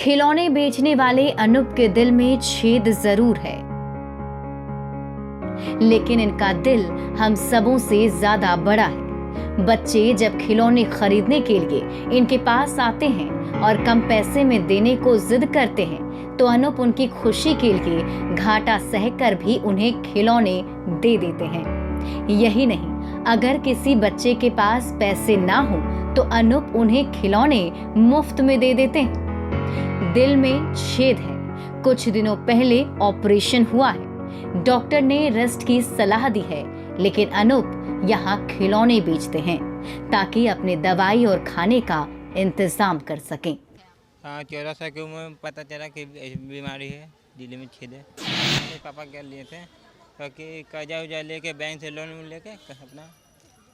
खिलौने बेचने वाले अनूप के दिल में छेद जरूर है, लेकिन इनका दिल हम सबों से ज्यादा बड़ा है। बच्चे जब खिलौने खरीदने के लिए इनके पास आते हैं और कम पैसे में देने को जिद करते हैं, तो अनूप उनकी खुशी के लिए घाटा सहकर भी उन्हें खिलौने दे देते हैं। यही नहीं, अगर किसी बच्चे के पास पैसे ना हो तो अनूप उन्हें खिलौने मुफ्त में दे देते हैं। दिल में छेद है, कुछ दिनों पहले ऑपरेशन हुआ है, डॉक्टर ने रेस्ट की सलाह दी है, लेकिन अनूप यहाँ खिलौने बेचते हैं ताकि अपने दवाई और खाने का इंतजाम कर सकें। हाँ, 14 साल की उम्र में पता चला कि बीमारी है, दिल में छेद है। मेरे पापा क्या लिए थे क्योंकि कर्जा उर्जा लेके बैंक से लोन लेके अपना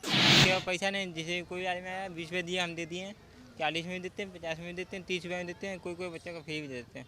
क्या पैसा नहीं, जैसे कोई आदमी आया 20 रुपये दिए, हम दे दिए, 40 में देते हैं, 50 में देते हैं, 30 रुपये में देते हैं, कोई बच्चे को फ्री भी देते हैं।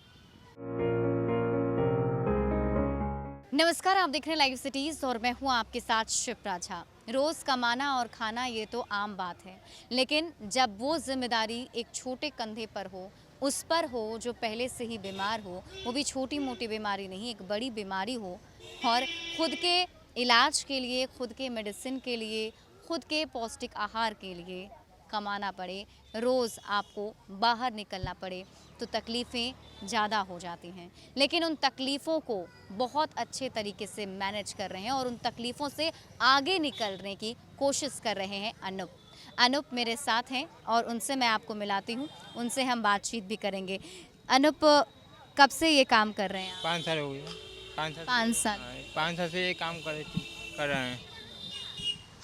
नमस्कार, आप देख रहे हैं लाइव सिटीज और मैं हूं आपके साथ शिप्रा झा। रोज कमाना और खाना ये तो आम बात है, लेकिन जब वो जिम्मेदारी एक छोटे कंधे पर हो, उस पर हो जो पहले से ही बीमार हो, वो भी छोटी मोटी बीमारी नहीं, एक बड़ी बीमारी हो, और खुद के इलाज के लिए, खुद के मेडिसिन के लिए, खुद के पौष्टिक आहार के लिए कमाना पड़े, रोज़ आपको बाहर निकलना पड़े, तो तकलीफ़ें ज़्यादा हो जाती हैं। लेकिन उन तकलीफ़ों को बहुत अच्छे तरीके से मैनेज कर रहे हैं और उन तकलीफ़ों से आगे निकलने की कोशिश कर रहे हैं अनूप। अनूप मेरे साथ हैं और उनसे मैं आपको मिलाती हूँ, उनसे हम बातचीत भी करेंगे। अनूप, कब से ये काम कर रहे हैं आप? 5 साल हो गए। 5 साल। 5 साल से ये काम कर रहे हैं।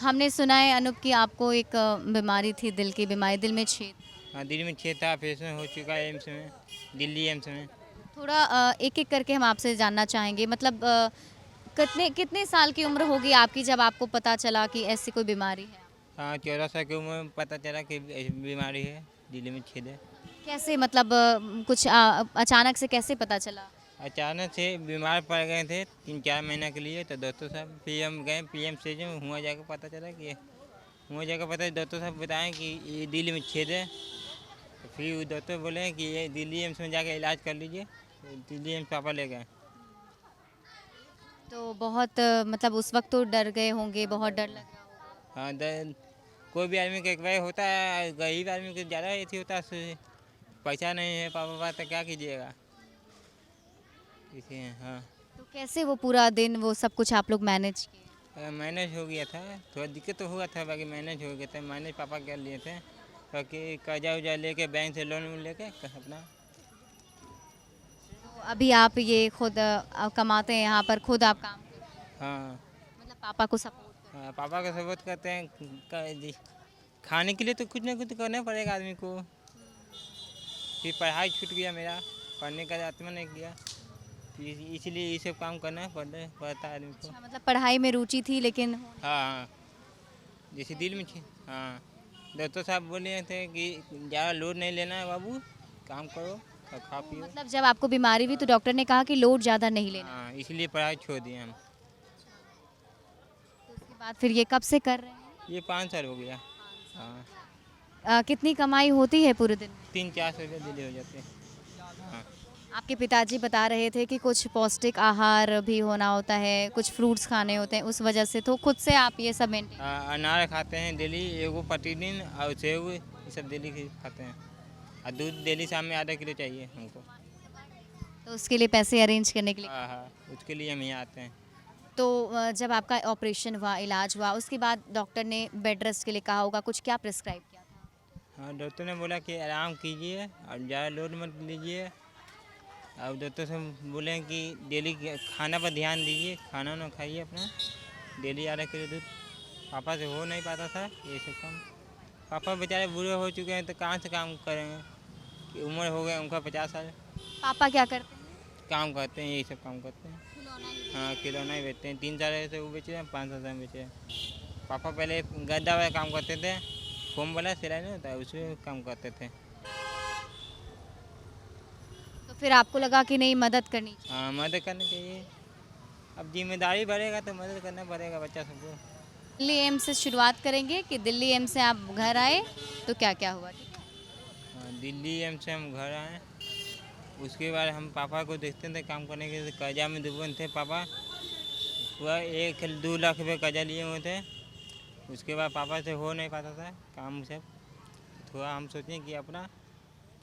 हमने सुना है अनूप कि आपको एक बीमारी थी, दिल की बीमारी, दिल में छेद। हाँ, दिल में छेद था, ऑपरेशन हो चुका है एम्स में, दिल्ली एम्स में। थोड़ा एक एक करके हम आपसे जानना चाहेंगे, मतलब कितने कितने साल की उम्र होगी आपकी जब आपको पता चला कि ऐसी कोई बीमारी है? हाँ, 14 साल की उम्र में पता चला कि बीमारी है, दिल में छेद है। कैसे, मतलब कुछ अचानक से कैसे पता चला? अचानक से बीमार पड़ गए थे 3-4 महीने के लिए, तो डॉक्टर साहब पीएम गए, पीएमसीएच में हुआ जाकर पता चला कि हुआ जाकर पता, डॉक्टर साहब बताएं कि ये दिल में छेद है। तो फिर डॉक्टर बोले कि ये दिल्ली एम्स में जाकर इलाज कर लीजिए, तो दिल्ली एम्स पापा ले गए। तो बहुत मतलब उस वक्त तो डर गए होंगे, बहुत डर लगा होगा। हाँ, कोई भी आदमी का एक बार होता है, गरीब आदमी को ज़्यादा ऐसी होता है, पैसा नहीं है पापा तो क्या कीजिएगा, इसी हाँ। तो कैसे वो पूरा दिन वो सब कुछ आप लोग मैनेज किए? मैनेज हो गया था, थोड़ा दिक्कत तो हुआ था, बाकी मैनेज हो गया था। मैनेज पापा कर लिए थे क्योंकि कर्जा उर्जा लेके बैंक से लोन लेके अपना। तो अभी आप ये खुद कमाते हैं यहाँ पर, खुद आप काम करते हैं? हाँ, मतलब पापा को सपोर्ट करते हाँ, पापा का सपोर्ट करते हैं। खाने के लिए तो कुछ ना कुछ करना पड़ेगा आदमी को। फिर पढ़ाई छूट गया मेरा, पढ़ने का आत्मा नहीं किया, इसलिए ये सब काम करना पड़ता है आदमी को। अच्छा, मतलब पढ़ाई में रुचि थी लेकिन हाँ, जैसे दिल में हाँ, डॉक्टर साहब बोले थे कि ज़्यादा लोड नहीं लेना है बाबू, काम करो और खा पियो। मतलब जब आपको बीमारी हुई तो डॉक्टर ने कहा कि लोड ज़्यादा नहीं लेना। हाँ, इसलिए पढ़ाई छोड़ दिए हम। तो उसके बाद फिर ये कब से कर रहे हैं? ये 5 साल हो गया। हाँ, कितनी कमाई होती है पूरे दिन में? 300-400 रुपये डेली हो जाते हैं। हाँ, आपके पिताजी बता रहे थे कि कुछ पौष्टिक आहार भी होना होता है, कुछ फ्रूट्स खाने होते हैं, उस वजह से तो खुद से आप ये सब मेंटेन। अनार खाते हैं डेली, एगो प्रतिदिन, और सेब, ये सब डेली खाते हैं। और दूध डेली शाम में आधा किलो चाहिए हमको। तो उसके लिए पैसे अरेंज करने के लिए। हाँ हाँ, उसके लिए हम यहाँ आते हैं। तो जब आपका ऑपरेशन हुआ, इलाज हुआ, उसके बाद डॉक्टर ने बेड रेस्ट के लिए कहा होगा, कुछ क्या प्रिस्क्राइब किया था? हाँ, डॉक्टर ने बोला कि आराम कीजिए और ज़्यादा लोड मत लीजिए। और डॉक्टर से बोले कि डेली खाना पर ध्यान दीजिए, खाना ना खाइए अपना, डेली आधा किलो दूध। पापा से हो नहीं पाता था ये सब काम। पापा बेचारे बूढ़े हो चुके हैं तो कहाँ से काम करेंगे, कि उम्र हो गया उनका 50 साल। पापा क्या करते हैं? काम करते हैं, यही सब काम करते हैं। हाँ, खिलौना ही बेचते हैं। 3 साल से वो बेचे हैं, 5 साल से हम बेचे हैं। पापा पहले गद्दा वाला काम करते थे, फोम वाला सिलाई नहीं होता है, उसमें काम करते थे। तो फिर आपको लगा कि नहीं, मदद करनी चाहिए? हाँ, मदद करनी चाहिए। अब जिम्मेदारी बढ़ेगा तो मदद करना पड़ेगा बच्चा सबको। दिल्ली एम्स से शुरुआत करेंगे कि दिल्ली एम्स से आप घर आए तो क्या क्या हुआ? हाँ, दिल्ली एम्स से हम घर आए, उसके बाद हम पापा को देखते थे काम करने के, कर्जा में डूबे थे पापा। वह 1-2 लाख रुपये कर्जा लिए हुए थे। उसके बाद पापा से हो नहीं पाता था काम सब। थोड़ा हम सोचें कि अपना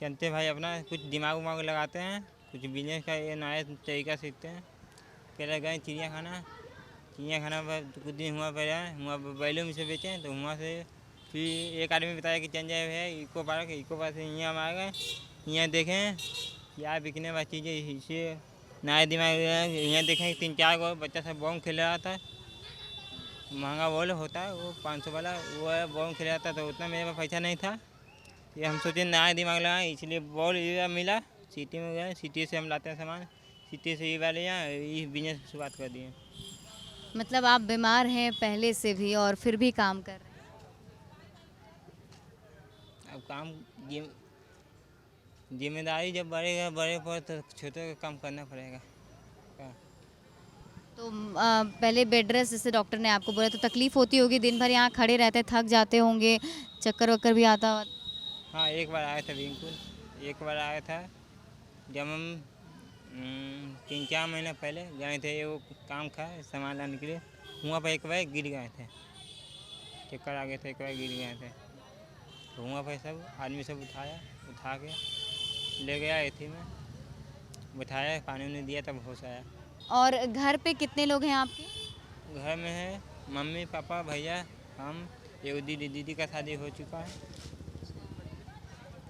चलते भाई, अपना कुछ दिमाग उमाग लगाते हैं, कुछ बिजनेस का ये नया तरीका सीखते हैं। पहले गए चिड़ियाखाना पर कुछ दिन हुआ, पहले वहाँ बैलों में से बेचे, तो वहाँ से फिर एक आदमी बताया कि चल जाए है इको पार्क से यहाँ आ गए। यहाँ देखें क्या बिकने वाली चीज़ें, इसे नया दिमाग यहाँ देखें 3-4 को बच्चा सब बॉम खेल रहा था। महंगा बॉल होता है वो 500 वाला, वो बॉम खेल रहा था, तो उतना मेरे पास पैसा नहीं था। ये हम सोचे नया दिमाग लगाए, इसलिए बॉल ये मिला। सिटी में गए, सिटी से हम लाते हैं सामान, सिटी से ये वाले यहाँ इस बिजनेस की शुरुआत कर दिए। मतलब आप बीमार हैं पहले से भी और फिर भी काम कर रहे हैं। अब काम जिम्मेदारी जब बढ़ेगा बड़े पर, तो छोटे का काम करना पड़ेगा। तो पहले बेड रेस्ट जैसे डॉक्टर ने आपको बोला, तो तकलीफ होती होगी, दिन भर यहाँ खड़े रहते, थक जाते होंगे, चक्कर वक्कर भी आता होगा। हाँ, एक बार आया था बिल्कुल, एक बार आया था जब हम 3-4 महीने पहले गए थे वो काम था सामान लाने के लिए। वहाँ पर एक बार गिर गए थे, चक्कर आ गए थे, एक बार गिर गए थे। तो वहाँ पर सब आदमी सब उठा के ले गया, एथी में बिठाया, पानी उन्हें दिया, तब होश आया। और घर पे कितने लोग हैं आपके? घर में है मम्मी पापा भैया, हम, एक दीदी का शादी हो चुका है।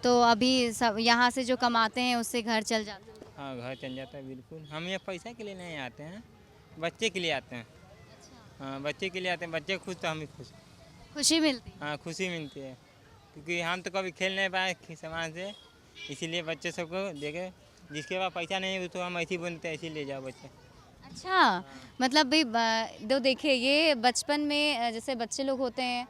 तो अभी सब यहाँ से जो कमाते हैं उससे घर चल जाता है? हाँ, घर चल जाता है बिल्कुल। हम ये पैसा के लिए नहीं आते हैं, बच्चे के लिए आते हैं। हाँ, बच्चे के लिए आते हैं, बच्चे खुश तो हम भी खुश। खुशी मिलती है? हाँ, खुशी मिलती है, क्योंकि हम तो कभी खेल नहीं पाए सामान से, इसीलिए बच्चे सबको देखे। जिसके पास पैसा नहीं है तो हम ऐसे ही बोलते हैं, ऐसे ही ले जाओ बच्चे। अच्छा, मतलब भाई तो देखिए, ये बचपन में जैसे बच्चे लोग होते हैं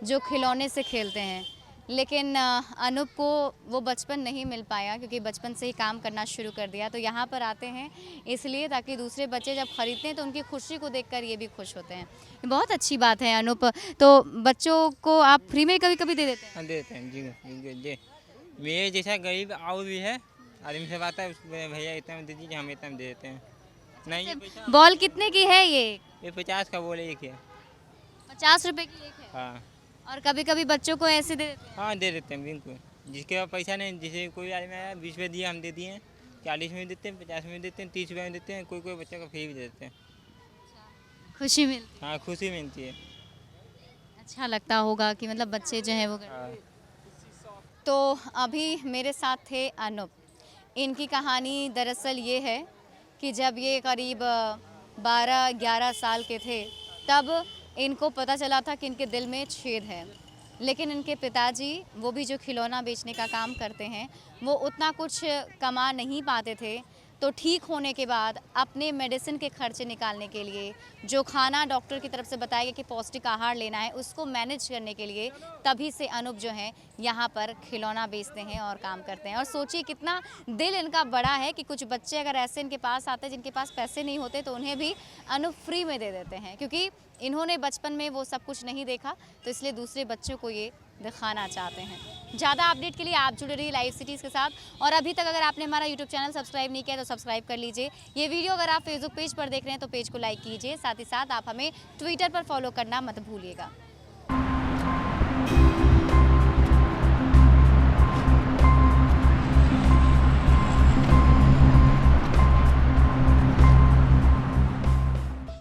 जो खिलौने से खेलते हैं, लेकिन अनूप को वो बचपन नहीं मिल पाया क्योंकि बचपन से ही काम करना शुरू कर दिया। तो यहाँ पर आते हैं इसलिए ताकि दूसरे बच्चे जब खरीदते हैं तो उनकी खुशी को देखकर ये भी खुश होते हैं। ये बहुत अच्छी बात है अनूप। तो बच्चों को आप फ्री में कभी कभी दे देते हैं? हाँ, दे देते हैं जी जी। मेरे जैसा गरीब और भी है, आदमी से बात है, भैया इतना में दे दीजिए, हम इतना में दे देते हैं। नहीं, ये पैसा बॉल कितने की है ये? ये 50 का बोले एक है। 50 रुपए की एक है? हाँ और कभी कभी बच्चों को ऐसे दे देते हैं? हाँ, दे देते हैं बिल्कुल। जिसके पास पैसा नहीं, जैसे कोई आदमी आया 20 रुपये दिए, हम दे दिए, 40 में देते हैं, 50 में देते हैं, 30 रुपये में देते हैं, कोई बच्चे को फ्री भी दे देते हैं। खुशी मिलती है? हाँ, खुशी मिलती है। अच्छा लगता होगा कि मतलब बच्चे जो हैं वो हाँ। तो अभी मेरे साथ थे अनूप। इनकी कहानी दरअसल ये है कि जब ये करीब 12-11 साल के थे तब इनको पता चला था कि इनके दिल में छेद है। लेकिन इनके पिताजी, वो भी जो खिलौना बेचने का काम करते हैं, वो उतना कुछ कमा नहीं पाते थे। तो ठीक होने के बाद अपने मेडिसिन के खर्चे निकालने के लिए, जो खाना डॉक्टर की तरफ से बताया गया कि पौष्टिक आहार लेना है, उसको मैनेज करने के लिए तभी से अनूप जो हैं यहाँ पर खिलौना बेचते हैं और काम करते हैं। और सोचिए कितना दिल इनका बड़ा है कि कुछ बच्चे अगर ऐसे इनके पास आते हैं जिनके पास पैसे नहीं होते तो उन्हें भी अनूप फ्री में दे देते हैं, क्योंकि इन्होंने बचपन में वो सब कुछ नहीं देखा, तो इसलिए दूसरे बच्चों को ये दिखाना चाहते हैं। ज़्यादा अपडेट के लिए आप जुड़े रहिए लाइव सिटीज़ के साथ। और अभी तक अगर आपने हमारा यूट्यूब चैनल सब्सक्राइब नहीं किया तो सब्सक्राइब कर लीजिए। ये वीडियो अगर आप फेसबुक पेज पर देख रहे हैं तो पेज को लाइक कीजिए, साथ ही साथ आप हमें ट्विटर पर फॉलो करना मत भूलिएगा।